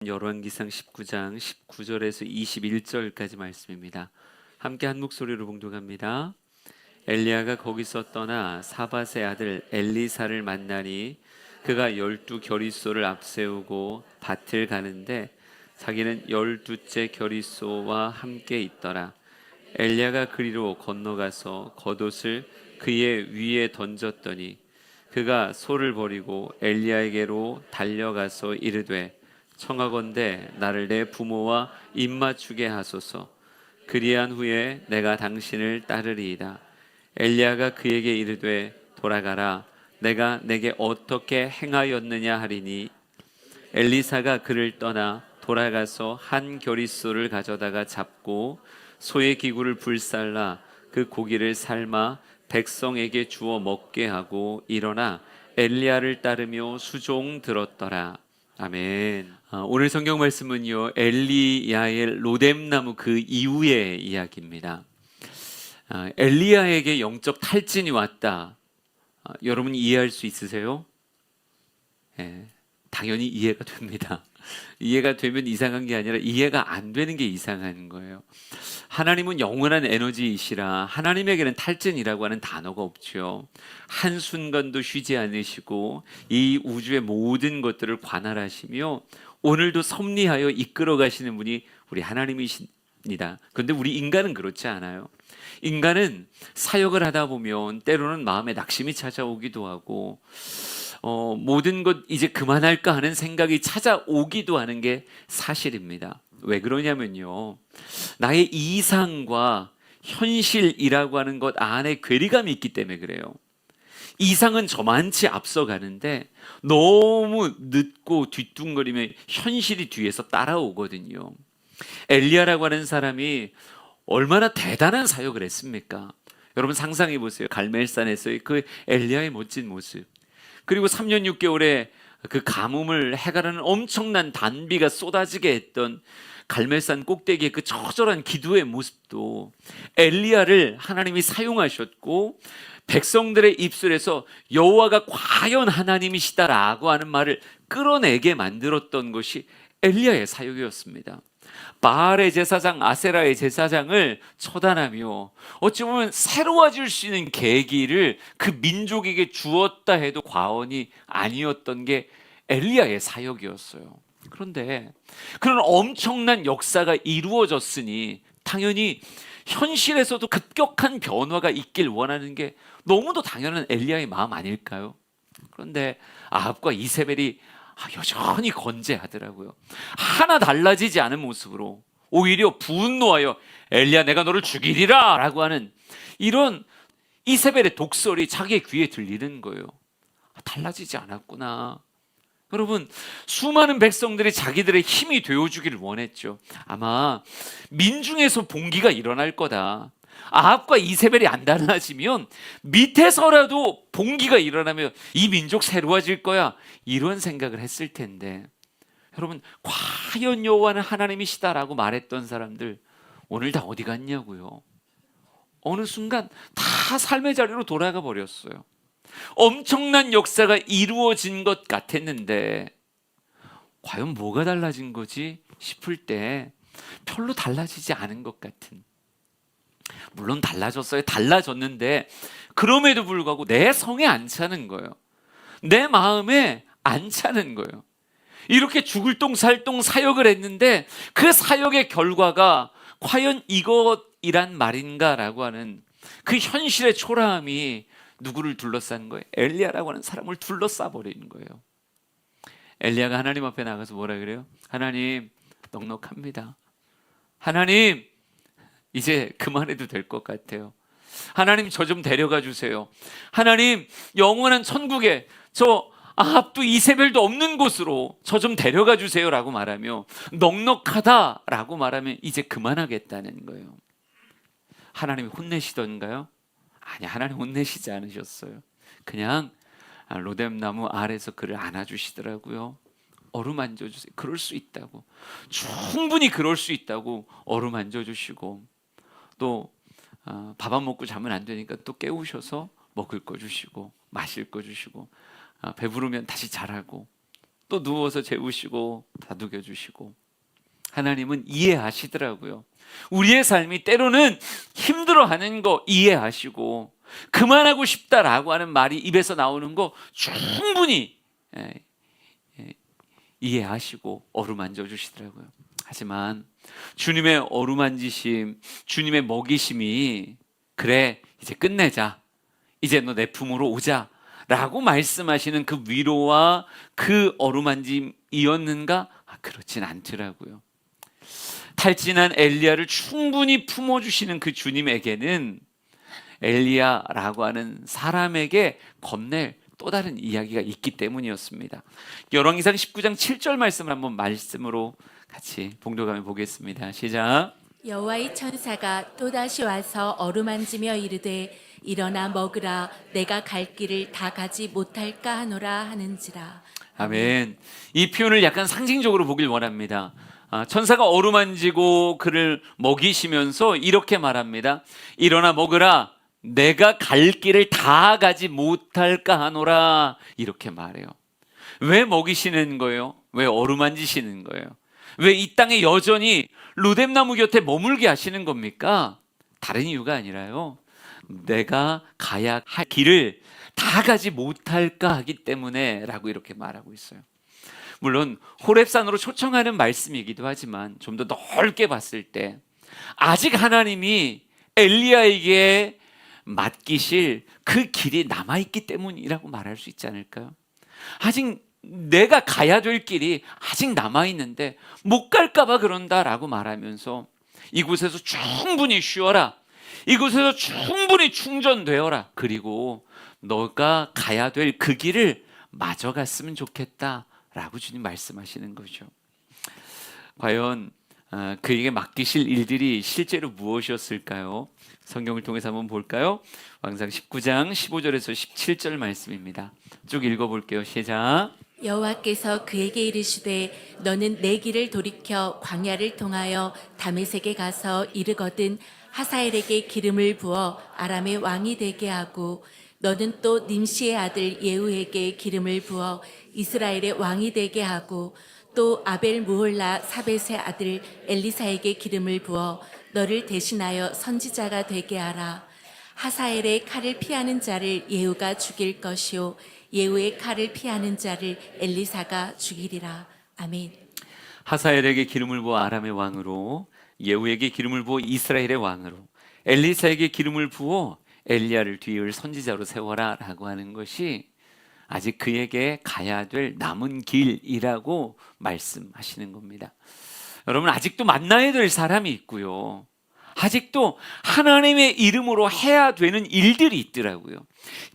열왕기상 19장 19절에서 21절까지 말씀입니다. 함께 한 목소리로 봉독합니다. 엘리야가 거기서 떠나 사밧의 아들 엘리사를 만나니 그가 12 겨리소를 앞세우고 밭을 가는데 자기는 12째 겨리소와 함께 있더라. 엘리야가 그리로 건너가서 겉옷을 그의 위에 던졌더니 그가 소를 버리고 엘리야에게로 달려가서 이르되 청하건대 나를 내 부모와 입맞추게 하소서. 그리한 후에 내가 당신을 따르리이다. 엘리야가 그에게 이르되 돌아가라. 내가 내게 어떻게 행하였느냐 하리니 엘리사가 그를 떠나 돌아가서 한 겨리소를 가져다가 잡고 소의 기구를 불살라 그 고기를 삶아 백성에게 주어 먹게 하고 일어나 엘리야를 따르며 수종 들었더라. 아멘. 오늘 성경 말씀은요, 엘리야의 로뎀나무 그 이후의 이야기입니다. 엘리야에게 영적 탈진이 왔다. 여러분 이해할 수 있으세요? 당연히 이해가 됩니다. 이해가 되면 이상한 게 아니라 이해가 안 되는 게 이상한 거예요. 하나님은 영원한 에너지이시라 하나님에게는 탈진이라고 하는 단어가 없죠. 한순간도 쉬지 않으시고 이 우주의 모든 것들을 관할하시며 오늘도 섭리하여 이끌어 가시는 분이 우리 하나님이십니다. 그런데 우리 인간은 그렇지 않아요. 인간은 사역을 하다 보면 때로는 마음에 낙심이 찾아오기도 하고 모든 것 이제 그만할까 하는 생각이 찾아오기도 하는 게 사실입니다. 왜 그러냐면요, 나의 이상과 현실이라고 하는 것 안에 괴리감이 있기 때문에 그래요. 이상은 저만치 앞서가는데 너무 늦고 뒤뚱거리면 현실이 뒤에서 따라오거든요. 엘리야라고 하는 사람이 얼마나 대단한 사역을 했습니까? 여러분 상상해 보세요. 갈멜산에서의 그 엘리야의 멋진 모습, 그리고 3년 6개월에 그 가뭄을 해가라는 엄청난 단비가 쏟아지게 했던 갈멜산 꼭대기의 그 처절한 기도의 모습도 엘리야를 하나님이 사용하셨고 백성들의 입술에서 여호와가 과연 하나님이시다라고 하는 말을 끌어내게 만들었던 것이 엘리야의 사역이었습니다. 바알의 제사장, 아세라의 제사장을 처단하며 어찌 보면 새로워질 수 있는 계기를 그 민족에게 주었다 해도 과언이 아니었던 게 엘리야의 사역이었어요. 그런데 그런 엄청난 역사가 이루어졌으니 당연히 현실에서도 급격한 변화가 있길 원하는 게 너무도 당연한 엘리야의 마음 아닐까요? 그런데 아합과 이세벨이 여전히 건재하더라고요. 하나 달라지지 않은 모습으로 오히려 분노하여 엘리야 내가 너를 죽이리라 라고 하는 이런 이세벨의 독설이 자기의 귀에 들리는 거예요. 달라지지 않았구나. 여러분, 수많은 백성들이 자기들의 힘이 되어주기를 원했죠. 아마 민중에서 봉기가 일어날 거다. 아합과 이세벨이 안 달라지면 밑에서라도 봉기가 일어나면 이 민족 새로워질 거야, 이런 생각을 했을 텐데, 여러분 과연 여호와는 하나님이시다라고 말했던 사람들 오늘 다 어디 갔냐고요. 어느 순간 다 삶의 자리로 돌아가 버렸어요. 엄청난 역사가 이루어진 것 같았는데 과연 뭐가 달라진 거지 싶을 때 별로 달라지지 않은 것 같은, 물론 달라졌어요. 달라졌는데 그럼에도 불구하고 내 성에 안 차는 거예요. 내 마음에 안 차는 거예요. 이렇게 죽을 똥 살 똥 사역을 했는데 그 사역의 결과가 과연 이것이란 말인가라고 하는 그 현실의 초라함이 누구를 둘러싼 거예요? 엘리야라고 하는 사람을 둘러싸 버리는 거예요. 엘리야가 하나님 앞에 나가서 뭐라 그래요? 하나님, 넉넉합니다. 하나님, 이제 그만해도 될 것 같아요. 하나님, 저 좀 데려가 주세요. 하나님, 영원한 천국에 저 아합도 이세벨도 없는 곳으로 저 좀 데려가 주세요 라고 말하며 넉넉하다라고 말하면 이제 그만하겠다는 거예요. 하나님이 혼내시던가요? 아니, 하나님 혼내시지 않으셨어요. 그냥 로뎀나무 아래서 그를 안아주시더라고요. 어루만져 주세요. 그럴 수 있다고, 충분히 그럴 수 있다고 어루만져 주시고, 또 밥 안 먹고 자면 안 되니까 또 깨우셔서 먹을 거 주시고 마실 거 주시고, 배부르면 다시 자라고, 또 누워서 재우시고 다독여 주시고. 하나님은 이해하시더라고요. 우리의 삶이 때로는 힘들어하는 거 이해하시고, 그만하고 싶다라고 하는 말이 입에서 나오는 거 충분히 이해하시고 어루만져 주시더라고요. 하지만 주님의 어루만지심, 주님의 먹이심이 그래 이제 끝내자, 이제 너 내 품으로 오자 라고 말씀하시는 그 위로와 그 어루만짐이었는가? 그렇진 않더라고요. 탈진한 엘리야를 충분히 품어주시는 그 주님에게는 엘리야라고 하는 사람에게 건넬 또 다른 이야기가 있기 때문이었습니다. 열왕기상 19장 7절 말씀을 한번 말씀으로 같이 봉독하며 보겠습니다. 시작. 여호와의 천사가 또다시 와서 어루만지며 이르되 일어나 먹으라, 내가 갈 길을 다 가지 못할까 하노라 하는지라. 아멘. 이 표현을 약간 상징적으로 보길 원합니다. 천사가 어루만지고 그를 먹이시면서 이렇게 말합니다. 일어나 먹으라, 내가 갈 길을 다 가지 못할까 하노라. 이렇게 말해요. 왜 먹이시는 거예요? 왜 어루만지시는 거예요? 왜 이 땅에 여전히 로뎀나무 곁에 머물게 하시는 겁니까? 다른 이유가 아니라요, 내가 가야 할 길을 다 가지 못할까 하기 때문에 라고 이렇게 말하고 있어요. 물론 호렙산으로 초청하는 말씀이기도 하지만 좀 더 넓게 봤을 때 아직 하나님이 엘리야에게 맡기실 그 길이 남아있기 때문이라고 말할 수 있지 않을까요? 아직 내가 가야 될 길이 아직 남아있는데 못 갈까 봐 그런다라고 말하면서 이곳에서 충분히 쉬어라, 이곳에서 충분히 충전되어라, 그리고 너가 가야 될 그 길을 마저 갔으면 좋겠다 라고 주님 말씀하시는 거죠. 과연 그에게 맡기실 일들이 실제로 무엇이었을까요? 성경을 통해서 한번 볼까요? 왕상 19장 15절에서 17절 말씀입니다. 쭉 읽어볼게요. 시작. 여호와께서 그에게 이르시되 너는 내 길을 돌이켜 광야를 통하여 다메섹에 가서 이르거든 하사엘에게 기름을 부어 아람의 왕이 되게 하고, 너는 또 님시의 아들 예후에게 기름을 부어 이스라엘의 왕이 되게 하고, 또 아벨 무홀라 사벳의 아들 엘리사에게 기름을 부어 너를 대신하여 선지자가 되게 하라. 하사엘의 칼을 피하는 자를 예후가 죽일 것이요 예후의 칼을 피하는 자를 엘리사가 죽이리라. 아멘. 하사엘에게 기름을 부어 아람의 왕으로, 예후에게 기름을 부어 이스라엘의 왕으로, 엘리사에게 기름을 부어 엘리야를 뒤이을 선지자로 세워라 라고 하는 것이 아직 그에게 가야 될 남은 길이라고 말씀하시는 겁니다. 여러분, 아직도 만나야 될 사람이 있고요, 아직도 하나님의 이름으로 해야 되는 일들이 있더라고요.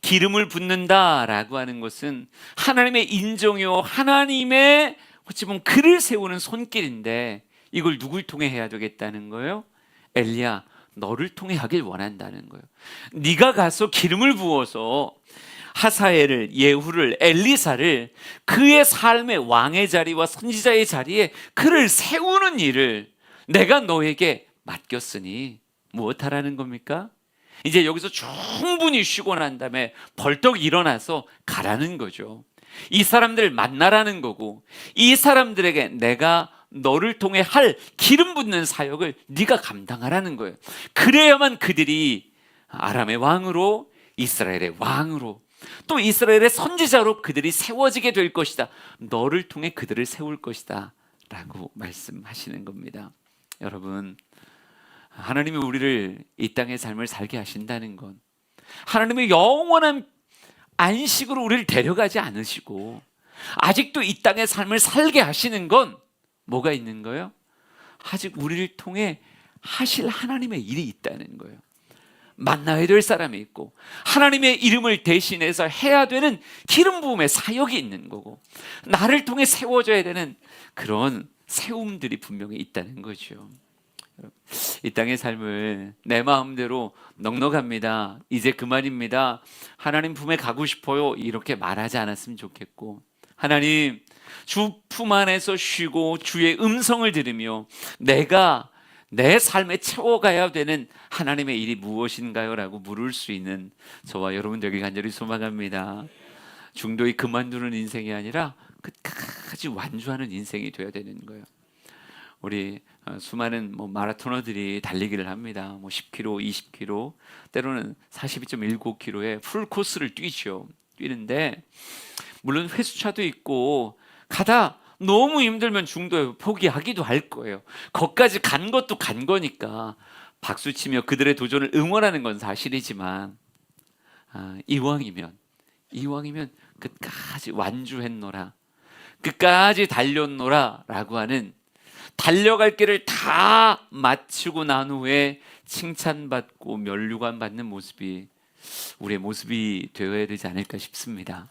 기름을 붓는다라고 하는 것은 하나님의 인정이요, 하나님의 어찌 보면 글을 세우는 손길인데, 이걸 누굴 통해 해야 되겠다는 거예요? 엘리야, 너를 통해 하길 원한다는 거예요. 네가 가서 기름을 부어서 하사엘을, 예후를, 엘리사를 그의 삶의 왕의 자리와 선지자의 자리에 그를 세우는 일을 내가 너에게 맡겼으니 무엇하라는 겁니까? 이제 여기서 충분히 쉬고 난 다음에 벌떡 일어나서 가라는 거죠. 이 사람들을 만나라는 거고, 이 사람들에게 내가 너를 통해 할 기름 붓는 사역을 네가 감당하라는 거예요. 그래야만 그들이 아람의 왕으로, 이스라엘의 왕으로, 또 이스라엘의 선지자로 그들이 세워지게 될 것이다. 너를 통해 그들을 세울 것이다 라고 말씀하시는 겁니다. 여러분, 하나님이 우리를 이 땅의 삶을 살게 하신다는 건 하나님의 영원한 안식으로 우리를 데려가지 않으시고 아직도 이 땅의 삶을 살게 하시는 건 뭐가 있는 거예요? 아직 우리를 통해 하실 하나님의 일이 있다는 거예요. 만나야 될 사람이 있고 하나님의 이름을 대신해서 해야 되는 기름 부음의 사역이 있는 거고, 나를 통해 세워져야 되는 그런 세움들이 분명히 있다는 거죠. 이 땅의 삶을 내 마음대로 넉넉합니다, 이제 그만입니다, 하나님 품에 가고 싶어요 이렇게 말하지 않았으면 좋겠고, 하나님 주 품 안에서 쉬고 주의 음성을 들으며 내가 내 삶에 채워가야 되는 하나님의 일이 무엇인가요? 라고 물을 수 있는 저와 여러분 되길 간절히 소망합니다. 중도에 그만두는 인생이 아니라 끝까지 완주하는 인생이 되어야 되는 거예요. 우리 수많은 마라토너들이 달리기를 합니다. 10km, 20km, 때로는 42.19km의 풀 코스를 뛰는데 물론 회수차도 있고 가다 너무 힘들면 중도에 포기하기도 할 거예요. 거기까지 간 것도 간 거니까 박수치며 그들의 도전을 응원하는 건 사실이지만 이왕이면 끝까지 완주했노라, 끝까지 달렸노라 라고 하는, 달려갈 길을 다 마치고 난 후에 칭찬받고 면류관 받는 모습이 우리의 모습이 되어야 되지 않을까 싶습니다.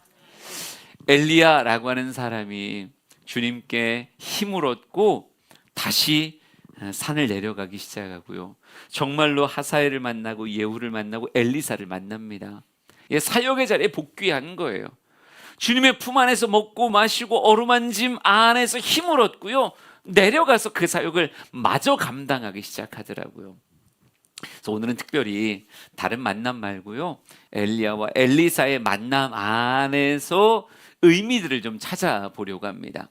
엘리야라고 하는 사람이 주님께 힘을 얻고 다시 산을 내려가기 시작하고요. 정말로 하사엘을 만나고 예후를 만나고 엘리사를 만납니다. 사역의 자리에 복귀한 거예요. 주님의 품 안에서 먹고 마시고 어루만짐 안에서 힘을 얻고요. 내려가서 그 사역을 마저 감당하기 시작하더라고요. 그래서 오늘은 특별히 다른 만남 말고요, 엘리야와 엘리사의 만남 안에서 의미들을 좀 찾아보려고 합니다.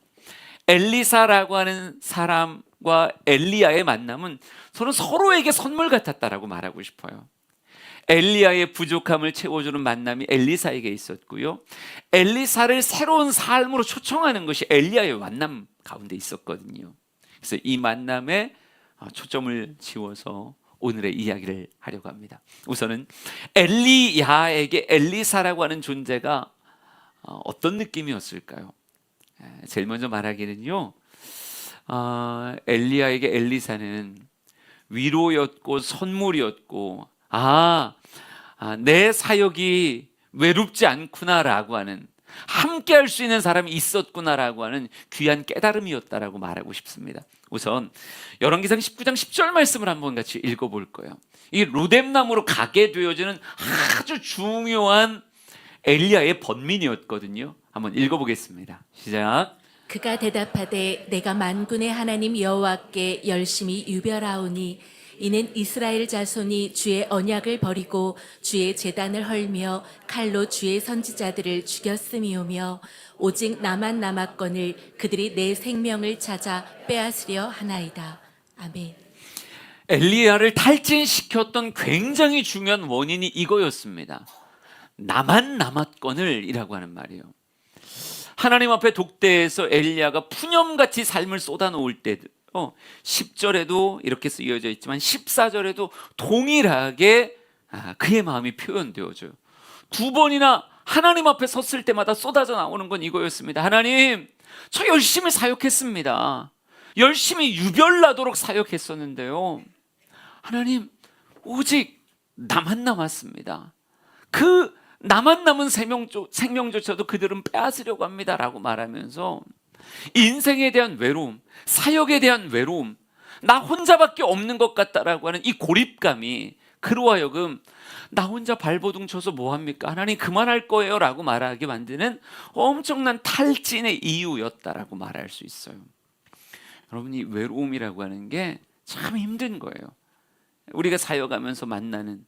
엘리사라고 하는 사람과 엘리야의 만남은 서로에게 선물 같았다라고 말하고 싶어요. 엘리야의 부족함을 채워주는 만남이 엘리사에게 있었고요, 엘리사를 새로운 삶으로 초청하는 것이 엘리야의 만남 가운데 있었거든요. 그래서 이 만남에 초점을 지워서 오늘의 이야기를 하려고 합니다. 우선은 엘리야에게 엘리사라고 하는 존재가 어떤 느낌이었을까요? 제일 먼저 말하기는요, 엘리야에게 엘리사는 위로였고 선물이었고, 내 사역이 외롭지 않구나라고 하는, 함께 할 수 있는 사람이 있었구나라고 하는 귀한 깨달음이었다라고 말하고 싶습니다. 우선 열왕기상 19장 10절 말씀을 한번 같이 읽어볼 거예요. 이 로뎀나무로 가게 되어지는 아주 중요한 엘리야의 번민이었거든요. 한번 읽어보겠습니다. 시작. 그가 대답하되 내가 만군의 하나님 여호와께 열심히 유별하오니 이는 이스라엘 자손이 주의 언약을 버리고 주의 제단을 헐며 칼로 주의 선지자들을 죽였음이오며 오직 나만 남았거늘 그들이 내 생명을 찾아 빼앗으려 하나이다. 아멘. 엘리야를 탈진시켰던 굉장히 중요한 원인이 이거였습니다. 나만 남았거늘 이라고 하는 말이에요. 하나님 앞에 독대해서 엘리야가 푸념같이 삶을 쏟아놓을 때 10절에도 이렇게 쓰여져 있지만 14절에도 동일하게 그의 마음이 표현되어져요. 두 번이나 하나님 앞에 섰을 때마다 쏟아져 나오는 건 이거였습니다. 하나님, 저 열심히 사역했습니다. 열심히 유별나도록 사역했었는데요, 하나님, 오직 나만 남았습니다. 그 나만 남은 생명조차도 그들은 빼앗으려고 합니다 라고 말하면서 인생에 대한 외로움, 사역에 대한 외로움, 나 혼자밖에 없는 것 같다라고 하는 이 고립감이 그로 하여금 나 혼자 발버둥 쳐서 뭐합니까? 하나님 그만할 거예요 라고 말하게 만드는 엄청난 탈진의 이유였다라고 말할 수 있어요. 여러분, 이 외로움이라고 하는 게 참 힘든 거예요. 우리가 사역하면서 만나는,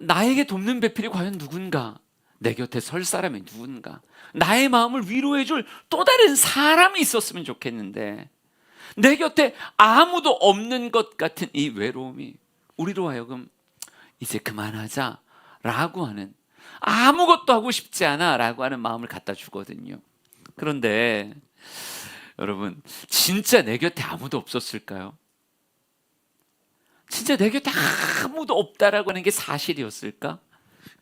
나에게 돕는 배필이 과연 누군가? 내 곁에 설 사람이 누군가? 나의 마음을 위로해줄 또 다른 사람이 있었으면 좋겠는데 내 곁에 아무도 없는 것 같은 이 외로움이 우리로 하여금 이제 그만하자 라고 하는, 아무것도 하고 싶지 않아 라고 하는 마음을 갖다 주거든요. 그런데 여러분, 진짜 내 곁에 아무도 없었을까요? 진짜 내 곁에 아무도 없다라고 하는 게 사실이었을까?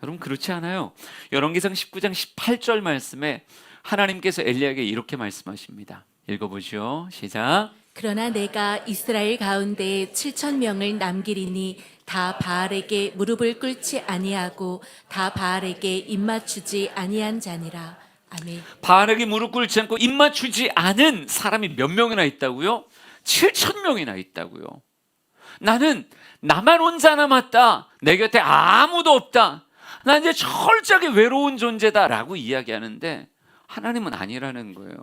여러분, 그렇지 않아요. 열왕기상 19장 18절 말씀에 하나님께서 엘리야에게 이렇게 말씀하십니다. 읽어보시오. 시작. 그러나 내가 이스라엘 가운데 7,000명을 남기리니 다 바알에게 무릎을 꿇지 아니하고 다 바알에게 입맞추지 아니한 자니라. 아멘. 바알에게 무릎 꿇지 않고 입맞추지 않은 사람이 몇 명이나 있다고요? 7,000명이나 있다고요. 나는 나만 혼자 남았다. 내 곁에 아무도 없다. 나 이제 철저하게 외로운 존재다라고 이야기하는데 하나님은 아니라는 거예요.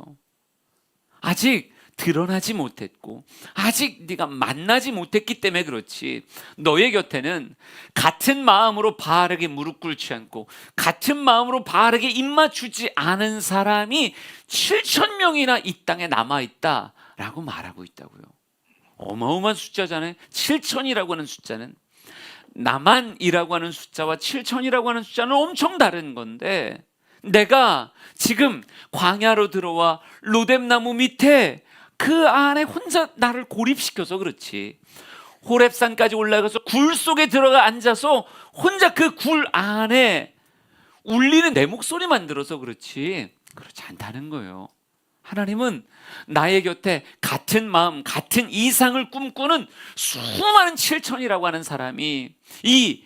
아직 드러나지 못했고 아직 네가 만나지 못했기 때문에 그렇지, 너의 곁에는 같은 마음으로 바알에게 무릎 꿇지 않고 같은 마음으로 바알에게 입맞추지 않은 사람이 7천 명이나 이 땅에 남아있다라고 말하고 있다고요. 어마어마한 숫자잖아요. 7천이라고 하는 숫자는, 남한이라고 하는 숫자와 7천이라고 하는 숫자는 엄청 다른 건데, 내가 지금 광야로 들어와 로뎀나무 밑에 그 안에 혼자 나를 고립시켜서 그렇지, 호렙산까지 올라가서 굴 속에 들어가 앉아서 혼자 그 굴 안에 울리는 내 목소리만 들어서 그렇지, 그렇지 않다는 거예요. 하나님은 나의 곁에 같은 마음, 같은 이상을 꿈꾸는 수많은 7천이라고 하는 사람이 이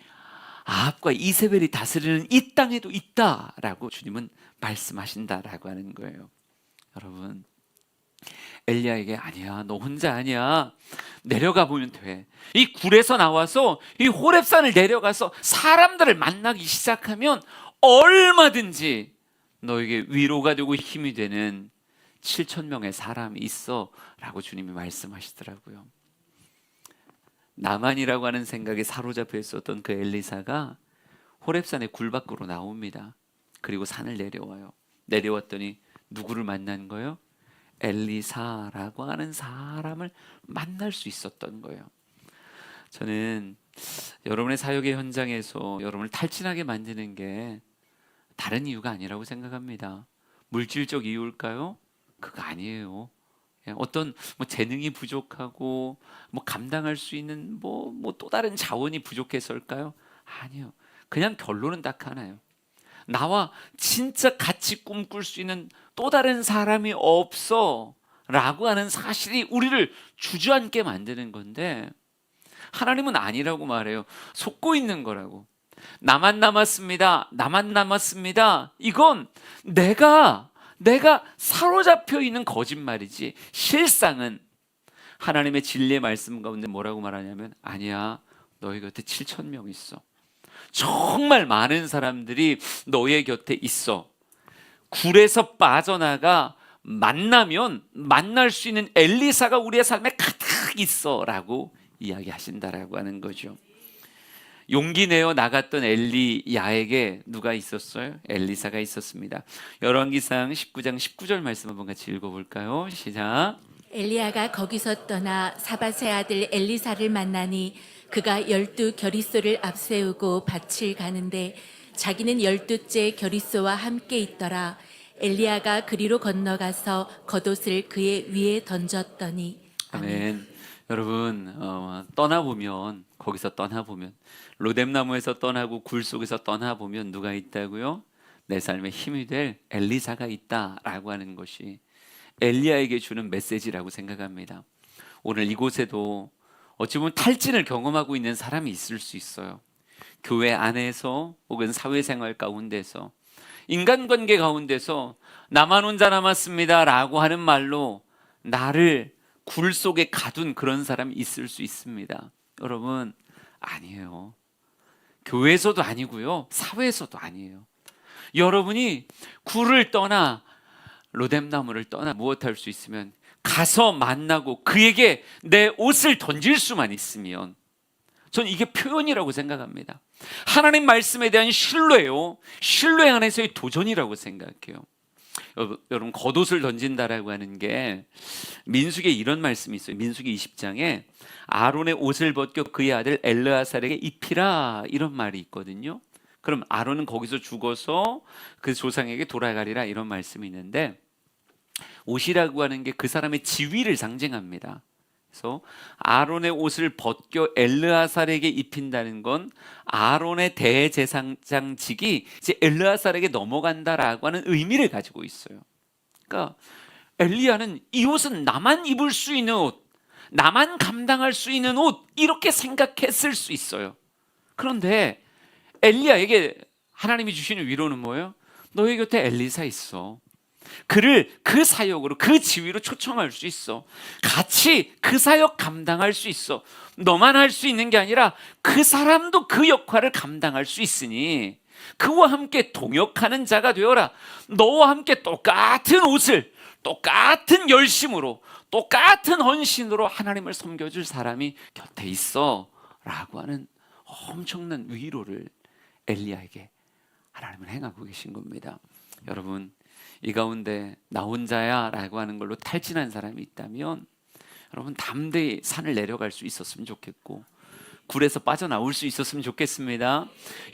아합과 이세벨이 다스리는 이 땅에도 있다라고 주님은 말씀하신다라고 하는 거예요. 여러분, 엘리야에게 아니야, 너 혼자 아니야, 내려가 보면 돼. 이 굴에서 나와서 이 호렙산을 내려가서 사람들을 만나기 시작하면 얼마든지 너에게 위로가 되고 힘이 되는 7천 명의 사람이 있어 라고 주님이 말씀하시더라고요. 나만이라고 하는 생각에 사로잡혀 있었던 그 엘리사가 호렙산의 굴 밖으로 나옵니다. 그리고 산을 내려와요. 내려왔더니 누구를 만난 거예요? 엘리사라고 하는 사람을 만날 수 있었던 거예요. 저는 여러분의 사역의 현장에서 여러분을 탈진하게 만드는 게 다른 이유가 아니라고 생각합니다. 물질적 이유일까요? 그거 아니에요. 어떤 재능이 부족하고 감당할 수 있는 또 다른 자원이 부족해서일까요? 아니요. 그냥 결론은 딱 하나요. 나와 진짜 같이 꿈꿀 수 있는 또 다른 사람이 없어 라고 하는 사실이 우리를 주저앉게 만드는 건데, 하나님은 아니라고 말해요. 속고 있는 거라고. 나만 남았습니다. 나만 남았습니다. 이건 내가 사로잡혀 있는 거짓말이지, 실상은 하나님의 진리의 말씀 가운데 뭐라고 말하냐면, 아니야, 너희 곁에 7천 명 있어. 정말 많은 사람들이 너의 곁에 있어. 굴에서 빠져나가 만나면 만날 수 있는 엘리사가 우리의 삶에 가득 있어 라고 이야기하신다라고 하는 거죠. 용기 내어 나갔던 엘리야에게 누가 있었어요? 엘리사가 있었습니다. 열왕기상 19장 19절 말씀 한번 같이 읽어볼까요? 시작. 엘리야가 거기서 떠나 사밧의 아들 엘리사를 만나니 그가 12 겨리소를 앞세우고 밭을 가는데 자기는 12째 겨리소와 함께 있더라. 엘리야가 그리로 건너가서 겉옷을 그의 위에 던졌더니. 아멘. 여러분, 거기서 떠나보면, 로뎀나무에서 떠나고 굴 속에서 떠나보면 누가 있다고요? 내 삶에 힘이 될 엘리사가 있다라고 하는 것이 엘리야에게 주는 메시지라고 생각합니다. 오늘 이곳에도 어찌 보면 탈진을 경험하고 있는 사람이 있을 수 있어요. 교회 안에서 혹은 사회생활 가운데서, 인간관계 가운데서 나만 혼자 남았습니다 라고 하는 말로 나를 굴 속에 가둔 그런 사람이 있을 수 있습니다. 여러분, 아니에요. 교회에서도 아니고요, 사회에서도 아니에요. 여러분이 굴을 떠나 로뎀나무를 떠나 무엇할 수 있으면 가서 만나고 그에게 내 옷을 던질 수만 있으면, 저는 이게 표현이라고 생각합니다. 하나님 말씀에 대한 신뢰요, 신뢰 안에서의 도전이라고 생각해요. 여러분, 겉옷을 던진다라고 하는 게 민수기에 이런 말씀이 있어요. 민수기 20장에 아론의 옷을 벗겨 그의 아들 엘르아살에게 입히라, 이런 말이 있거든요. 그럼 아론은 거기서 죽어서 그 조상에게 돌아가리라, 이런 말씀이 있는데, 옷이라고 하는 게 그 사람의 지위를 상징합니다. 그래서 아론의 옷을 벗겨 엘르아살에게 입힌다는 건 아론의 대제사장직이 이제 엘르아살에게 넘어간다라고 하는 의미를 가지고 있어요. 그러니까 엘리야는 이 옷은 나만 입을 수 있는 옷, 나만 감당할 수 있는 옷, 이렇게 생각했을 수 있어요. 그런데 엘리야에게 하나님이 주시는 위로는 뭐예요? 너희 곁에 엘리사 있어. 그를 그 사역으로, 그 지위로 초청할 수 있어. 같이 그 사역 감당할 수 있어. 너만 할 수 있는 게 아니라 그 사람도 그 역할을 감당할 수 있으니 그와 함께 동역하는 자가 되어라. 너와 함께 똑같은 옷을, 똑같은 열심으로, 똑같은 헌신으로 하나님을 섬겨줄 사람이 곁에 있어 라고 하는 엄청난 위로를 엘리야에게 하나님은 행하고 계신 겁니다. 여러분, 이 가운데 나 혼자야 라고 하는 걸로 탈진한 사람이 있다면 여러분 담대히 산을 내려갈 수 있었으면 좋겠고, 굴에서 빠져나올 수 있었으면 좋겠습니다.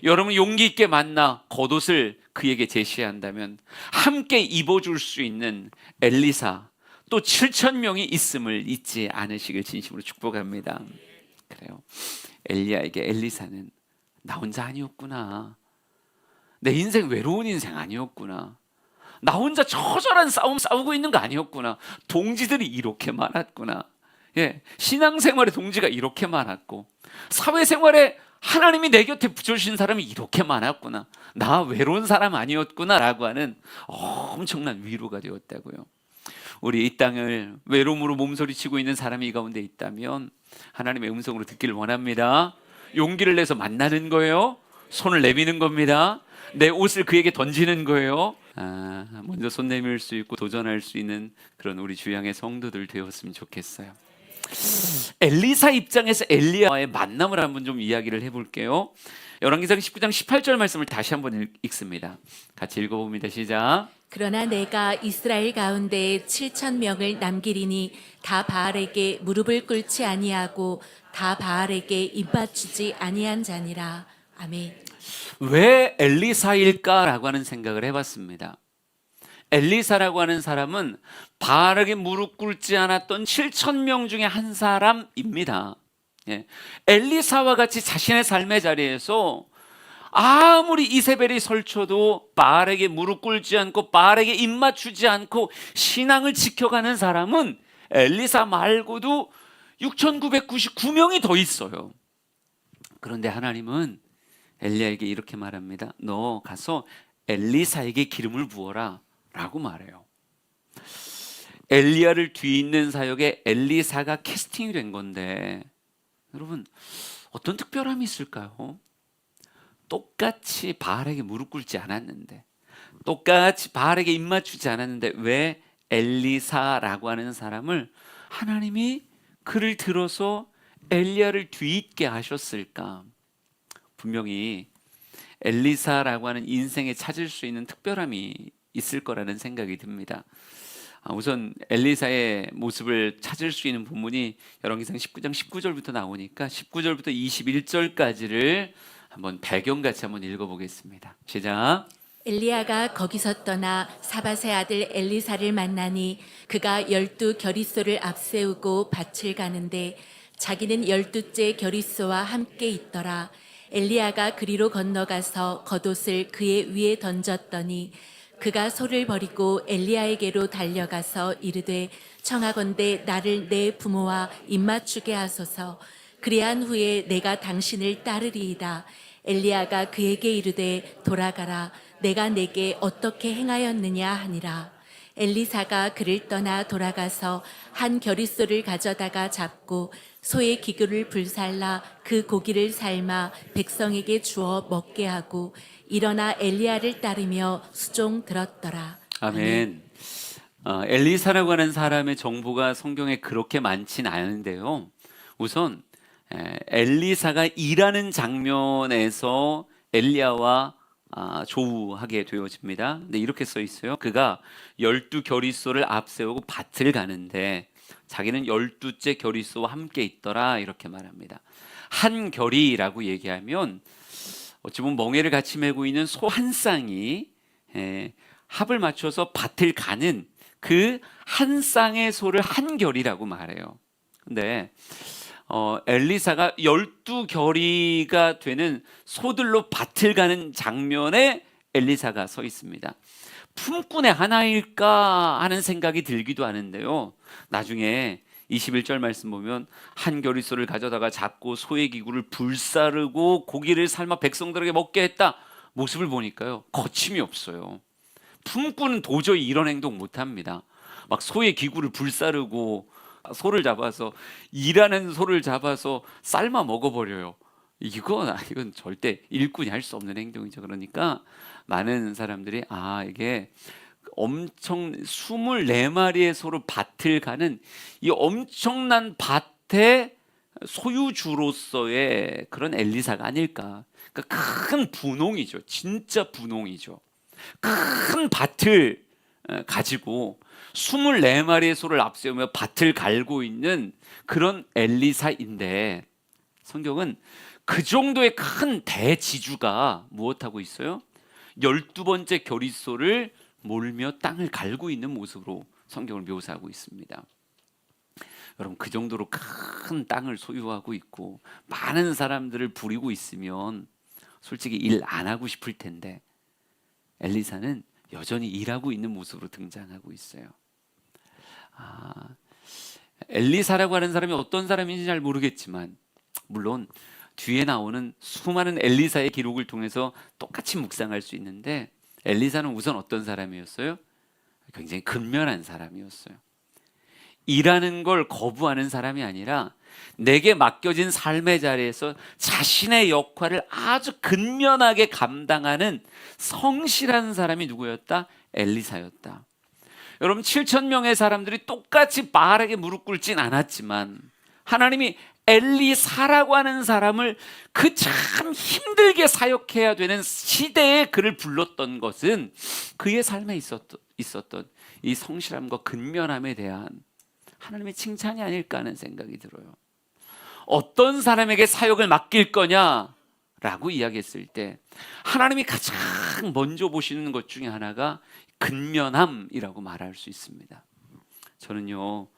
여러분 용기 있게 만나 겉옷을 그에게 제시한다면 함께 입어줄 수 있는 엘리사 또 7천 명이 있음을 잊지 않으시길 진심으로 축복합니다. 그래요. 엘리야에게 엘리사는 나 혼자 아니었구나, 내 인생 외로운 인생 아니었구나, 나 혼자 처절한 싸움 싸우고 있는 거 아니었구나, 동지들이 이렇게 많았구나, 신앙생활의 동지가 이렇게 많았고 사회생활에 하나님이 내 곁에 붙여주신 사람이 이렇게 많았구나, 나 외로운 사람 아니었구나 라고 하는 엄청난 위로가 되었다고요. 우리 이 땅을 외로움으로 몸서리치고 있는 사람이 이 가운데 있다면 하나님의 음성으로 듣기를 원합니다. 용기를 내서 만나는 거예요. 손을 내미는 겁니다. 내 옷을 그에게 던지는 거예요. 먼저 손 내밀 수 있고 도전할 수 있는 그런 우리 주양의 성도들 되었으면 좋겠어요. 엘리사 입장에서 엘리야와의 만남을 한번 좀 이야기를 해볼게요. 열왕기상 19장 18절 말씀을 다시 한번 읽습니다. 같이 읽어봅니다. 시작. 그러나 내가 이스라엘 가운데 7천 명을 남기리니 다 바알에게 무릎을 꿇지 아니하고 다 바알에게 입맞추지 아니한 자니라. 아멘. 왜 엘리사일까라고 하는 생각을 해봤습니다. 엘리사라고 하는 사람은 바알에게 무릎 꿇지 않았던 7천 명 중에 한 사람입니다. 엘리사와 같이 자신의 삶의 자리에서 아무리 이세벨이 설쳐도 바알에게 무릎 꿇지 않고 바알에게 입 맞추지 않고 신앙을 지켜가는 사람은 엘리사 말고도 6,999명이 더 있어요. 그런데 하나님은 엘리야에게 이렇게 말합니다. 너 가서 엘리사에게 기름을 부어라 라고 말해요. 엘리야를 뒤잇는 사역에 엘리사가 캐스팅이 된 건데 여러분 어떤 특별함이 있을까요? 똑같이 바알에게 무릎 꿇지 않았는데, 똑같이 바알에게 입 맞추지 않았는데 왜 엘리사라고 하는 사람을 하나님이 그를 들어서 엘리야를 뒤잇게 하셨을까? 분명히 엘리사라고 하는 인생에 찾을 수 있는 특별함이 있을 거라는 생각이 듭니다. 우선 엘리사의 모습을 찾을 수 있는 본문이 열왕기상 19장 19절부터 나오니까 19절부터 21절까지를 한번 배경같이 한번 읽어보겠습니다. 시작. 엘리야가 거기서 떠나 사밧의 아들 엘리사를 만나니 그가 12 겨리소를 앞세우고 밭을 가는데 자기는 12째 겨리소와 함께 있더라. 엘리야가 그리로 건너가서 겉옷을 그의 위에 던졌더니 그가 소를 버리고 엘리야에게로 달려가서 이르되 청하건대 나를 내 부모와 입맞추게 하소서. 그리한 후에 내가 당신을 따르리이다. 엘리야가 그에게 이르되 돌아가라. 내가 내게 어떻게 행하였느냐 하니라. 엘리사가 그를 떠나 돌아가서 한 겨리소를 가져다가 잡고 소의 기교를 불살라 그 고기를 삶아 백성에게 주어 먹게 하고 일어나 엘리야를 따르며 수종 들었더라. 아멘. 엘리사라고 하는 사람의 정보가 성경에 그렇게 많진 않은데요. 우선 엘리사가 일하는 장면에서 엘리야와 조우하게 되어집니다. 근데 이렇게 써 있어요. 그가 12 겨리소를 앞세우고 밭을 가는데 자기는 12째 겨리소와 함께 있더라 이렇게 말합니다. 한 겨리라고 얘기하면 어찌 보면 멍에를 같이 메고 있는 소 한 쌍이 합을 맞춰서 밭을 가는 그 한 쌍의 소를 한 겨리라고 말해요. 근데 엘리사가 12겨리가 되는 소들로 밭을 가는 장면에 엘리사가 서 있습니다. 품꾼의 하나일까 하는 생각이 들기도 하는데요. 나중에 21절 말씀 보면 한 겨리소를 가져다가 잡고 소의 기구를 불사르고 고기를 삶아 백성들에게 먹게 했다. 모습을 보니까요. 거침이 없어요. 품꾼은 도저히 이런 행동 못합니다. 막 소의 기구를 불사르고 소를 잡아서 일하는 소를 잡아서 삶아 먹어버려요. 이건 절대 일꾼이 할 수 없는 행동이죠. 그러니까 많은 사람들이 이게 엄청 24마리의 소로 밭을 가는 이 엄청난 밭의 소유주로서의 그런 엘리사가 아닐까. 그러니까 큰 분홍이죠. 진짜 분홍이죠. 큰 밭을 가지고 24마리의 소를 앞세우며 밭을 갈고 있는 그런 엘리사인데, 성경은 그 정도의 큰 대지주가 무엇하고 있어요? 12번째 겨릿소를 몰며 땅을 갈고 있는 모습으로 성경을 묘사하고 있습니다. 여러분, 그 정도로 큰 땅을 소유하고 있고 많은 사람들을 부리고 있으면 솔직히 일 안 하고 싶을 텐데, 엘리사는 여전히 일하고 있는 모습으로 등장하고 있어요. 엘리사라고 하는 사람이 어떤 사람인지 잘 모르겠지만, 물론 뒤에 나오는 수많은 엘리사의 기록을 통해서 똑같이 묵상할 수 있는데, 엘리사는 우선 어떤 사람이었어요? 굉장히 근면한 사람이었어요. 일하는 걸 거부하는 사람이 아니라 내게 맡겨진 삶의 자리에서 자신의 역할을 아주 근면하게 감당하는 성실한 사람이 누구였다? 엘리사였다. 여러분, 7,000명의 사람들이 똑같이 바알에게 무릎 꿇진 않았지만 하나님이 엘리사라고 하는 사람을 그 참 힘들게 사역해야 되는 시대에 그를 불렀던 것은 그의 삶에 있었던 이 성실함과 근면함에 대한 하나님의 칭찬이 아닐까 하는 생각이 들어요. 어떤 사람에게 사역을 맡길 거냐라고 이야기했을 때 하나님이 가장 먼저 보시는 것 중에 하나가 근면함이라고 말할 수 있습니다. 저는요,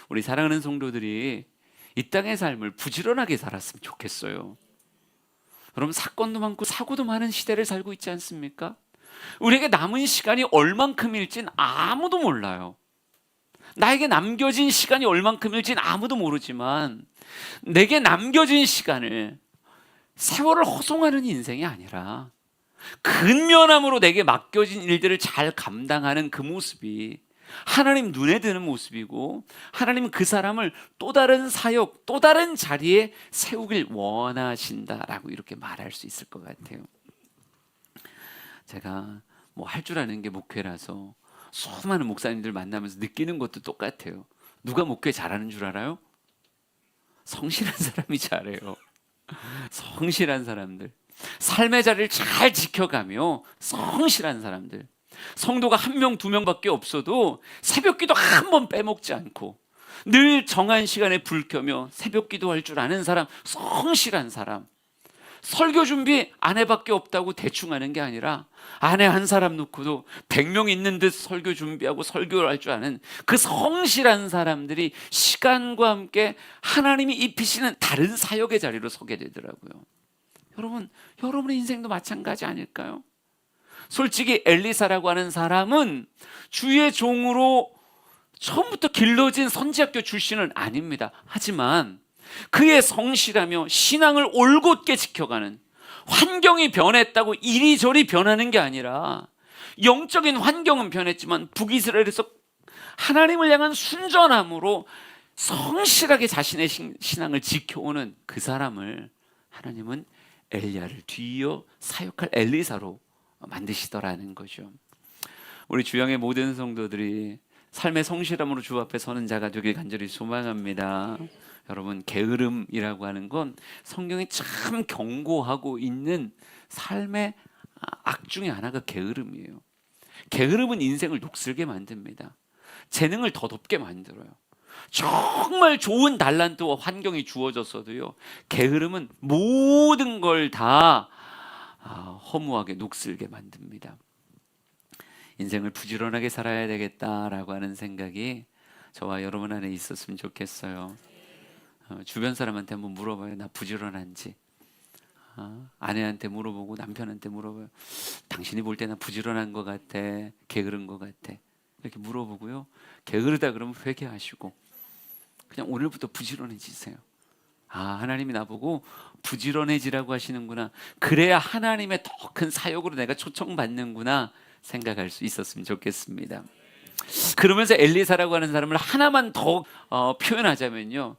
우리 사랑하는 성도들이 이 땅의 삶을 부지런하게 살았으면 좋겠어요. 여러분, 사건도 많고 사고도 많은 시대를 살고 있지 않습니까? 우리에게 남은 시간이 얼만큼일진 아무도 몰라요. 나에게 남겨진 시간이 얼만큼일진 아무도 모르지만, 내게 남겨진 시간을 세월을 허송하는 인생이 아니라 근면함으로 내게 맡겨진 일들을 잘 감당하는 그 모습이 하나님 눈에 드는 모습이고, 하나님은 그 사람을 또 다른 사역, 또 다른 자리에 세우길 원하신다라고 이렇게 말할 수 있을 것 같아요. 제가 뭐 할 줄 아는 게 목회라서 수많은 목사님들 만나면서 느끼는 것도 똑같아요. 누가 목회 잘하는 줄 알아요? 성실한 사람이 잘해요. 성실한 사람들, 삶의 자리를 잘 지켜가며 성실한 사람들. 성도가 1명, 2명밖에 없어도 새벽 기도 한 번 빼먹지 않고 늘 정한 시간에 불 켜며 새벽 기도할 줄 아는 사람, 성실한 사람. 설교 준비 아내밖에 없다고 대충 하는 게 아니라 아내 한 사람 놓고도 100명 있는 듯 설교 준비하고 설교를 할 줄 아는 그 성실한 사람들이 시간과 함께 하나님이 입히시는 다른 사역의 자리로 서게 되더라고요. 여러분, 여러분의 인생도 마찬가지 아닐까요? 솔직히 엘리사라고 하는 사람은 주의 종으로 처음부터 길러진 선지학교 출신은 아닙니다. 하지만 그의 성실하며 신앙을 올곧게 지켜가는, 환경이 변했다고 이리저리 변하는 게 아니라 영적인 환경은 변했지만 북이스라엘에서 하나님을 향한 순전함으로 성실하게 자신의 신앙을 지켜오는 그 사람을 하나님은 엘리야를 뒤이어 사역할 엘리사로 만드시더라는 거죠. 우리 주영의 모든 성도들이 삶의 성실함으로 주 앞에 서는 자가 되길 간절히 소망합니다. 여러분, 게으름이라고 하는 건 성경이 참 경고하고 있는 삶의 악 중에 하나가 게으름이에요. 게으름은 인생을 녹슬게 만듭니다. 재능을 덧없게 만들어요. 정말 좋은 달란트와 환경이 주어졌어도요, 게으름은 모든 걸 다 허무하게 녹슬게 만듭니다. 인생을 부지런하게 살아야 되겠다라고 하는 생각이 저와 여러분 안에 있었으면 좋겠어요. 주변 사람한테 한번 물어봐요. 나 부지런한지. 아내한테 물어보고 남편한테 물어봐요. 당신이 볼 때 나 부지런한 것 같아, 게으른 것 같아, 이렇게 물어보고요. 게으르다 그러면 회개하시고 그냥 오늘부터 부지런해지세요. 하나님이 나보고 부지런해지라고 하시는구나, 그래야 하나님의 더 큰 사역으로 내가 초청받는구나 생각할 수 있었으면 좋겠습니다. 그러면서 엘리사라고 하는 사람을 하나만 더 표현하자면요,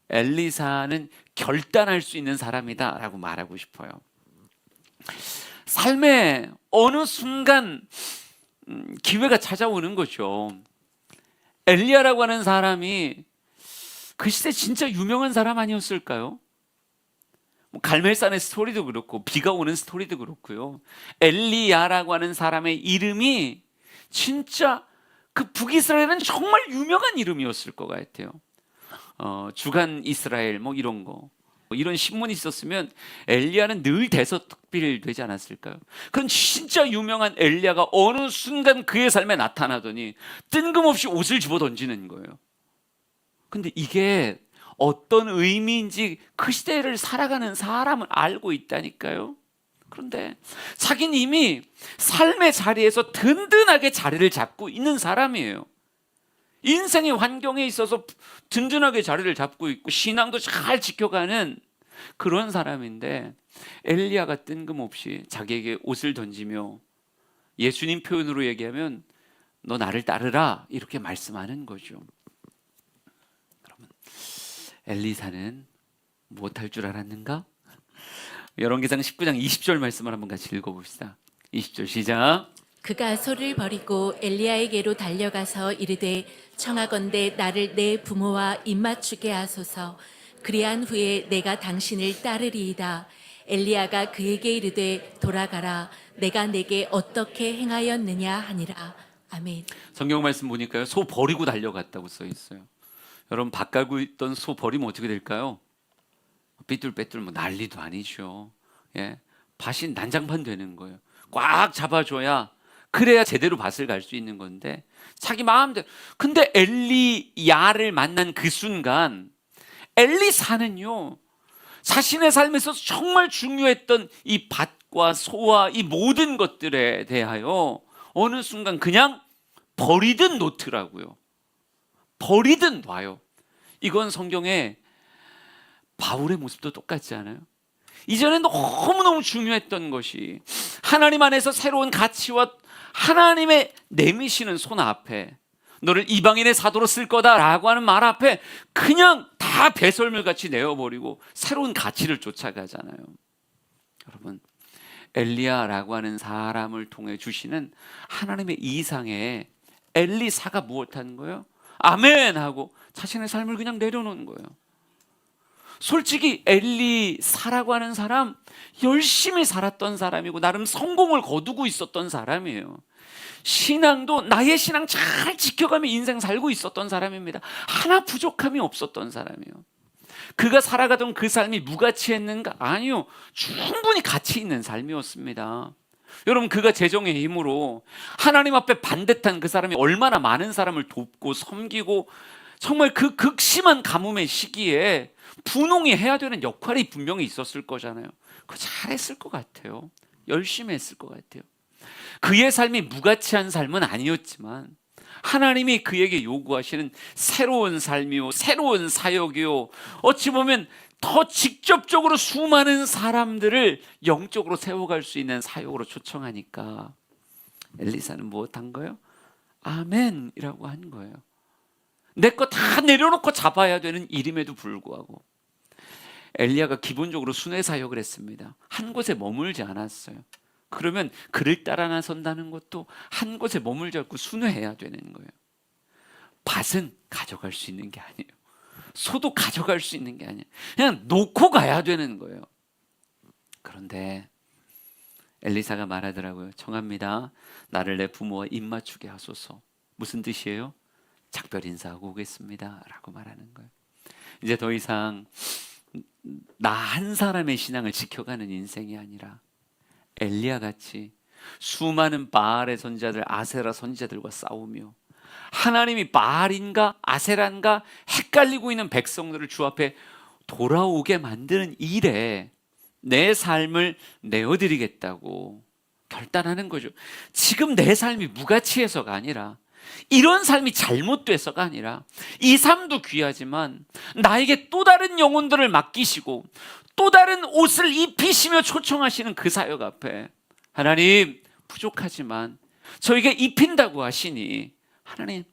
엘리사는 결단할 수 있는 사람이다 라고 말하고 싶어요. 삶의 어느 순간 기회가 찾아오는 거죠. 엘리야라고 하는 사람이 그 시대 진짜 유명한 사람 아니었을까요? 뭐 갈멜산의 스토리도 그렇고 비가 오는 스토리도 그렇고요. 엘리야라고 하는 사람의 이름이 진짜 그 북이스라엘은 정말 유명한 이름이었을 것 같아요. 주간 이스라엘 뭐 이런 거, 뭐 이런 신문이 있었으면 엘리야는 늘 대서특필되지 않았을까요? 그런 진짜 유명한 엘리야가 어느 순간 그의 삶에 나타나더니 뜬금없이 옷을 집어 던지는 거예요. 근데 이게 어떤 의미인지 그 시대를 살아가는 사람은 알고 있다니까요. 그런데 자기는 이미 삶의 자리에서 든든하게 자리를 잡고 있는 사람이에요. 인생의 환경에 있어서 든든하게 자리를 잡고 있고 신앙도 잘 지켜가는 그런 사람인데 엘리야가 뜬금없이 자기에게 옷을 던지며 예수님 표현으로 얘기하면 너 나를 따르라 이렇게 말씀하는 거죠. 그러면 엘리사는 무엇할 줄 알았는가? 열왕기상 19장 20절 말씀을 한번 같이 읽어봅시다. 20절 시작. 그가 소를 버리고 엘리야에게로 달려가서 이르되 청하건대 나를 내 부모와 입맞추게 하소서. 그리한 후에 내가 당신을 따르리이다. 엘리야가 그에게 이르되 돌아가라. 내가 내게 어떻게 행하였느냐 하니라. 아멘. 성경 말씀 보니까요, 소 버리고 달려갔다고 써 있어요. 여러분 밥 갈고 있던 소 버리면 어떻게 될까요? 삐뚤빼뚤 뭐 난리도 아니죠. 예, 밭이 난장판 되는 거예요. 꽉 잡아줘야 그래야 제대로 밭을 갈 수 있는 건데 자기 마음대로. 근데 엘리야를 만난 그 순간 엘리사는요 자신의 삶에서 정말 중요했던 이 밭과 소와 이 모든 것들에 대하여 어느 순간 그냥 버리듯 놓더라고요. 버리듯 놔요. 이건 성경에 바울의 모습도 똑같지 않아요? 이전에 너무너무 중요했던 것이 하나님 안에서 새로운 가치와 하나님의 내미시는 손 앞에 너를 이방인의 사도로 쓸 거다라고 하는 말 앞에 그냥 다 배설물같이 내어버리고 새로운 가치를 쫓아가잖아요. 여러분 엘리야라고 하는 사람을 통해 주시는 하나님의 이상에 엘리사가 무엇하는 거예요? 아멘 하고 자신의 삶을 그냥 내려놓은 거예요. 솔직히 엘리사라고 하는 사람 열심히 살았던 사람이고 나름 성공을 거두고 있었던 사람이에요. 신앙도 나의 신앙 잘 지켜가며 인생 살고 있었던 사람입니다. 하나 부족함이 없었던 사람이에요. 그가 살아가던 그 삶이 무가치했는가? 아니요, 충분히 가치 있는 삶이었습니다. 여러분 그가 재정의 힘으로 하나님 앞에 반듯한 그 사람이 얼마나 많은 사람을 돕고 섬기고 정말 그 극심한 가뭄의 시기에 분홍이 해야 되는 역할이 분명히 있었을 거잖아요. 그거 잘했을 것 같아요. 열심히 했을 것 같아요. 그의 삶이 무가치한 삶은 아니었지만 하나님이 그에게 요구하시는 새로운 삶이요 새로운 사역이요 어찌 보면 더 직접적으로 수많은 사람들을 영적으로 세워갈 수 있는 사역으로 초청하니까 엘리사는 무엇한 거예요? 아멘이라고 한 거예요. 내 거 다 내려놓고 잡아야 되는 일임에도 불구하고 엘리야가 기본적으로 순회 사역을 했습니다. 한 곳에 머물지 않았어요. 그러면 그를 따라 나선다는 것도 한 곳에 머물지 않고 순회해야 되는 거예요. 밭은 가져갈 수 있는 게 아니에요. 소도 가져갈 수 있는 게 아니에요. 그냥 놓고 가야 되는 거예요. 그런데 엘리사가 말하더라고요. 청합니다. 나를 내 부모와 입맞추게 하소서. 무슨 뜻이에요? 작별 인사하고 오겠습니다 라고 말하는 거예요. 이제 더 이상 나 한 사람의 신앙을 지켜가는 인생이 아니라 엘리야 같이 수많은 바알의 선지자들 아세라 선지자들과 싸우며 하나님이 바알인가 아세라인가 헷갈리고 있는 백성들을 주 앞에 돌아오게 만드는 일에 내 삶을 내어드리겠다고 결단하는 거죠. 지금 내 삶이 무가치해서가 아니라 이런 삶이 잘못돼서가 아니라 이 삶도 귀하지만 나에게 또 다른 영혼들을 맡기시고 또 다른 옷을 입히시며 초청하시는 그 사역 앞에 하나님 부족하지만 저에게 입힌다고 하시니 하나님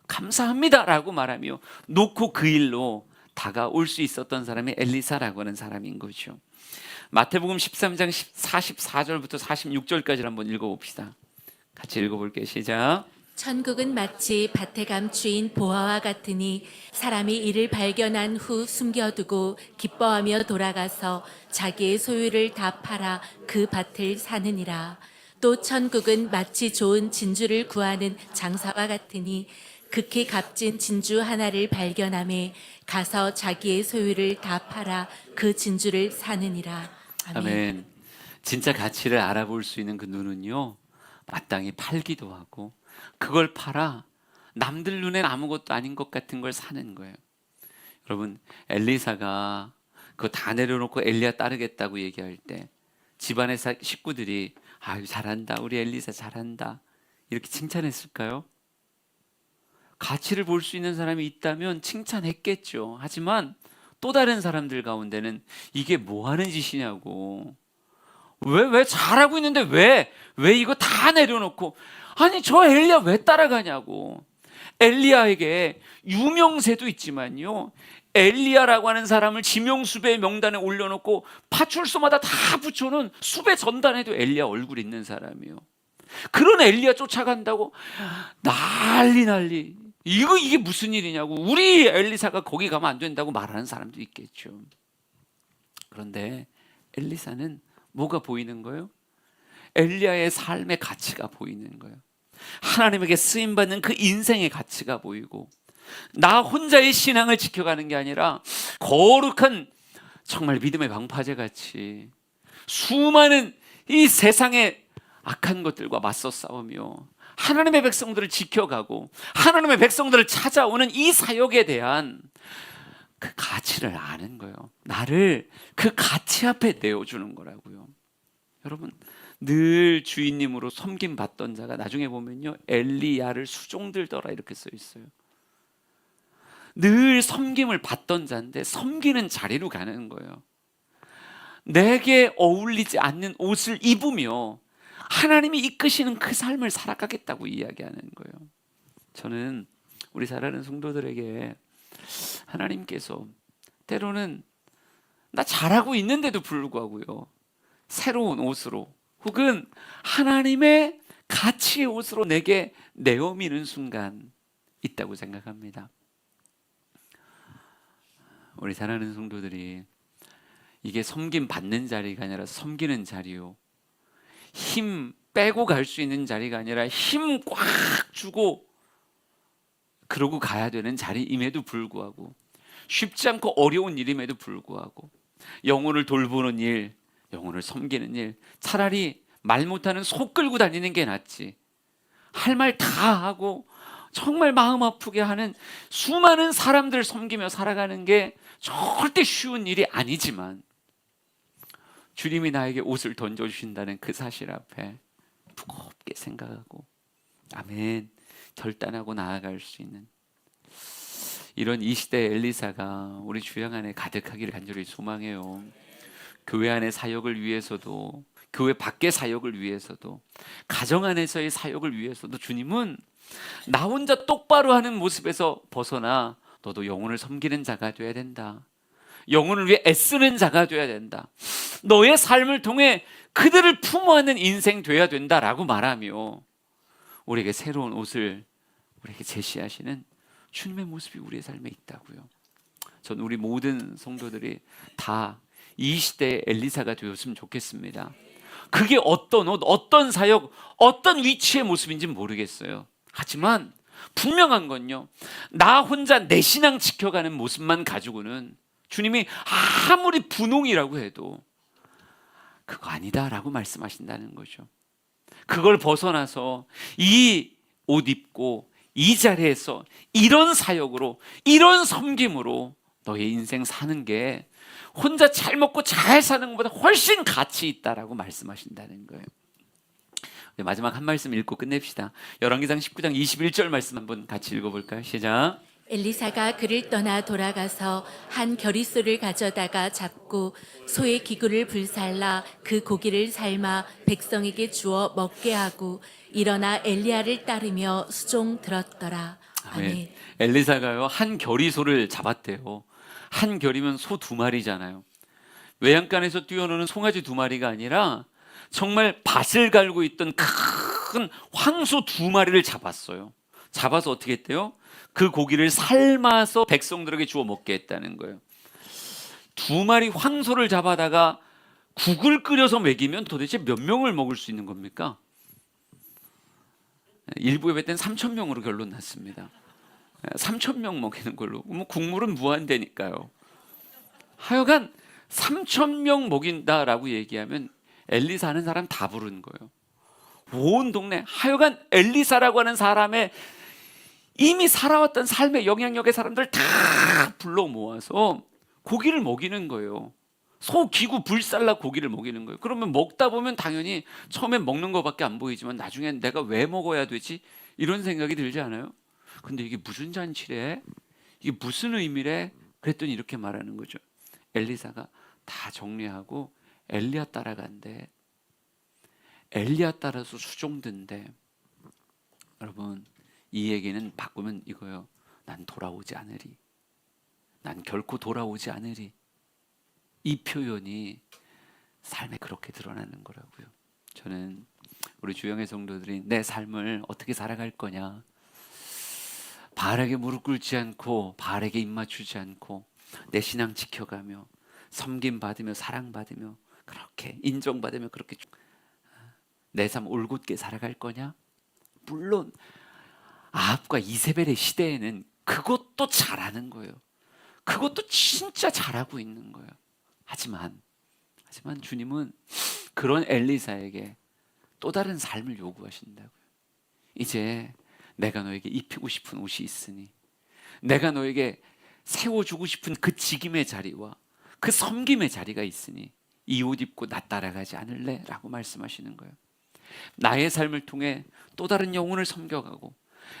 감사합니다 라고 말하며 놓고 그 일로 다가올 수 있었던 사람이 엘리사라고 하는 사람인 거죠. 마태복음 13장 44절부터 46절까지를 한번 읽어봅시다. 같이 읽어볼게요. 시작. 천국은 마치 밭에 감추인 보화와 같으니 사람이 이를 발견한 후 숨겨두고 기뻐하며 돌아가서 자기의 소유를 다 팔아 그 밭을 사느니라. 또 천국은 마치 좋은 진주를 구하는 장사와 같으니 극히 값진 진주 하나를 발견함에 가서 자기의 소유를 다 팔아 그 진주를 사느니라. 아멘. 아멘. 진짜 가치를 알아볼 수 있는 그 눈은요, 마땅히 팔기도 하고 그걸 팔아 남들 눈엔 아무것도 아닌 것 같은 걸 사는 거예요. 여러분, 엘리사가 그거 다 내려놓고 엘리야 따르겠다고 얘기할 때 집안의 식구들이 아유 잘한다, 우리 엘리사 잘한다 이렇게 칭찬했을까요? 가치를 볼 수 있는 사람이 있다면 칭찬했겠죠. 하지만 또 다른 사람들 가운데는 이게 뭐 하는 짓이냐고, 왜 잘하고 있는데 왜 이거 다 내려놓고, 아니 저 엘리야 왜 따라가냐고. 엘리야에게 유명세도 있지만요, 엘리야라고 하는 사람을 지명수배의 명단에 올려놓고 파출소마다 다 붙여놓은 수배 전단에도 엘리야 얼굴이 있는 사람이요. 그런 엘리야 쫓아간다고 난리. 이게 무슨 일이냐고, 우리 엘리사가 거기 가면 안 된다고 말하는 사람도 있겠죠. 그런데 엘리사는 뭐가 보이는 거예요? 엘리야의 삶의 가치가 보이는 거예요. 하나님에게 쓰임받는 그 인생의 가치가 보이고, 나 혼자의 신앙을 지켜가는 게 아니라 거룩한 정말 믿음의 방파제 같이 수많은 이 세상의 악한 것들과 맞서 싸우며 하나님의 백성들을 지켜가고 하나님의 백성들을 찾아오는 이 사역에 대한 그 가치를 아는 거예요. 나를 그 가치 앞에 내어주는 거라고요. 여러분, 늘 주인님으로 섬김 받던 자가 나중에 보면요, 엘리야를 수종들더라 이렇게 써 있어요. 늘 섬김을 받던 자인데 섬기는 자리로 가는 거예요. 내게 어울리지 않는 옷을 입으며 하나님이 이끄시는 그 삶을 살아가겠다고 이야기하는 거예요. 저는 우리 사랑하는 성도들에게 하나님께서 때로는 나 잘하고 있는데도 불구하고요, 새로운 옷으로 혹은 하나님의 가치의 옷으로 내게 내어미는 순간 있다고 생각합니다. 우리 사랑하는 성도들이 이게 섬김 받는 자리가 아니라 섬기는 자리요, 힘 빼고 갈 수 있는 자리가 아니라 힘 꽉 주고 그러고 가야 되는 자리임에도 불구하고, 쉽지 않고 어려운 일임에도 불구하고, 영혼을 돌보는 일, 영혼을 섬기는 일, 차라리 말 못하는 소 끌고 다니는 게 낫지, 할 말 다 하고 정말 마음 아프게 하는 수많은 사람들 섬기며 살아가는 게 절대 쉬운 일이 아니지만, 주님이 나에게 옷을 던져주신다는 그 사실 앞에 무겁게 생각하고 아멘 결단하고 나아갈 수 있는 이런 이 시대 엘리사가 우리 주양 안에 가득하기를 간절히 소망해요. 교회 안의 사역을 위해서도, 교회 밖의 사역을 위해서도, 가정 안에서의 사역을 위해서도 주님은 나 혼자 똑바로 하는 모습에서 벗어나 너도 영혼을 섬기는 자가 돼야 된다, 영혼을 위해 애쓰는 자가 돼야 된다, 너의 삶을 통해 그들을 품어안는 인생 돼야 된다라고 말하며 우리에게 새로운 옷을 우리에게 제시하시는 주님의 모습이 우리의 삶에 있다고요. 전 우리 모든 성도들이 다 이 시대의 엘리사가 되었으면 좋겠습니다. 그게 어떤 옷, 어떤 사역, 어떤 위치의 모습인지는 모르겠어요. 하지만 분명한 건요, 나 혼자 내 신앙 지켜가는 모습만 가지고는 주님이 아무리 분홍이라고 해도 그거 아니다라고 말씀하신다는 거죠. 그걸 벗어나서 이 옷 입고 이 자리에서 이런 사역으로, 이런 섬김으로 너의 인생 사는 게 혼자 잘 먹고 잘 사는 것보다 훨씬 가치 있다라고 말씀하신다는 거예요. 마지막 한 말씀 읽고 끝냅시다. 열왕기상 19장 21절 말씀 한번 같이 읽어볼까요? 시작. 엘리사가 그를 떠나 돌아가서 한 겨리소를 가져다가 잡고 소의 기구를 불살라 그 고기를 삶아 백성에게 주어 먹게 하고 일어나 엘리야를 따르며 수종 들었더라. 아멘. 엘리사가요, 한 겨리소를 잡았대요. 한 겨리면 소 2마리잖아요. 외양간에서 뛰어노는 송아지 2마리가 아니라 정말 밭을 갈고 있던 큰 황소 2마리를 잡았어요. 잡아서 어떻게 했대요? 그 고기를 삶아서 백성들에게 주워 먹게 했다는 거예요. 2마리 황소를 잡아다가 국을 끓여서 먹이면 도대체 몇 명을 먹을 수 있는 겁니까? 일부 예배 때는 3,000명으로 결론 났습니다. 3,000명 먹이는 걸로. 뭐 국물은 무한대니까요. 하여간 3,000명 먹인다라고 얘기하면 엘리사 하는 사람 다 부르는 거예요. 온 동네. 하여간 엘리사라고 하는 사람의 이미 살아왔던 삶의 영향력의 사람들 다 불러 모아서 고기를 먹이는 거예요. 소 기구 불살라 고기를 먹이는 거예요. 그러면 먹다 보면 당연히 처음엔 먹는 것밖에 안 보이지만 나중엔 내가 왜 먹어야 되지? 이런 생각이 들지 않아요? 근데 이게 무슨 잔치래? 이게 무슨 의미래? 그랬더니 이렇게 말하는 거죠. 엘리사가 다 정리하고 엘리야 따라간대. 엘리야 따라서 수종든대. 여러분, 이 얘기는 바꾸면 이거예요. 난 돌아오지 않으리. 난 결코 돌아오지 않으리. 이 표현이 삶에 그렇게 드러나는 거라고요. 저는 우리 주영의 성도들이 내 삶을 어떻게 살아갈 거냐, 바알에게 무릎 꿇지 않고 바알에게 입 맞추지 않고 내 신앙 지켜가며 섬김 받으며 사랑 받으며 그렇게 인정받으며 그렇게 내 삶 올곧게 살아갈 거냐? 물론 아합과 이세벨의 시대에는 그것도 잘하는 거예요. 그것도 진짜 잘하고 있는 거예요. 하지만 주님은 그런 엘리사에게 또 다른 삶을 요구하신다고요. 이제 내가 너에게 입히고 싶은 옷이 있으니, 내가 너에게 세워주고 싶은 그 직임의 자리와 그 섬김의 자리가 있으니 이 옷 입고 나 따라가지 않을래? 라고 말씀하시는 거예요. 나의 삶을 통해 또 다른 영혼을 섬겨가고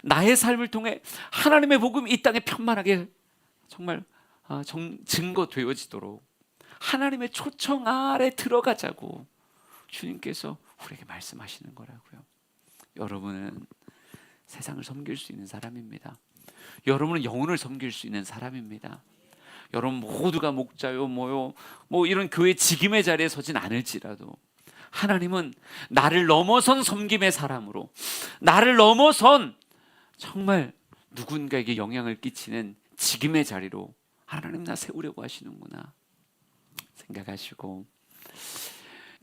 나의 삶을 통해 하나님의 복음이 이 땅에 편만하게 정말 증거되어지도록 하나님의 초청 아래 들어가자고 주님께서 우리에게 말씀하시는 거라고요. 여러분은 세상을 섬길 수 있는 사람입니다. 여러분은 영혼을 섬길 수 있는 사람입니다. 여러분 모두가 목자요 뭐 이런 교회 직임의 자리에 서진 않을지라도 하나님은 나를 넘어선 섬김의 사람으로, 나를 넘어선 정말 누군가에게 영향을 끼치는 직임의 자리로 하나님 나 세우려고 하시는구나 생각하시고,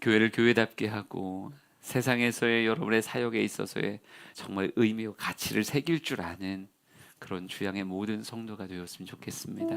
교회를 교회답게 하고 세상에서의 여러분의 사역에 있어서의 정말 의미와 가치를 새길 줄 아는 그런 주양의 모든 성도가 되었으면 좋겠습니다.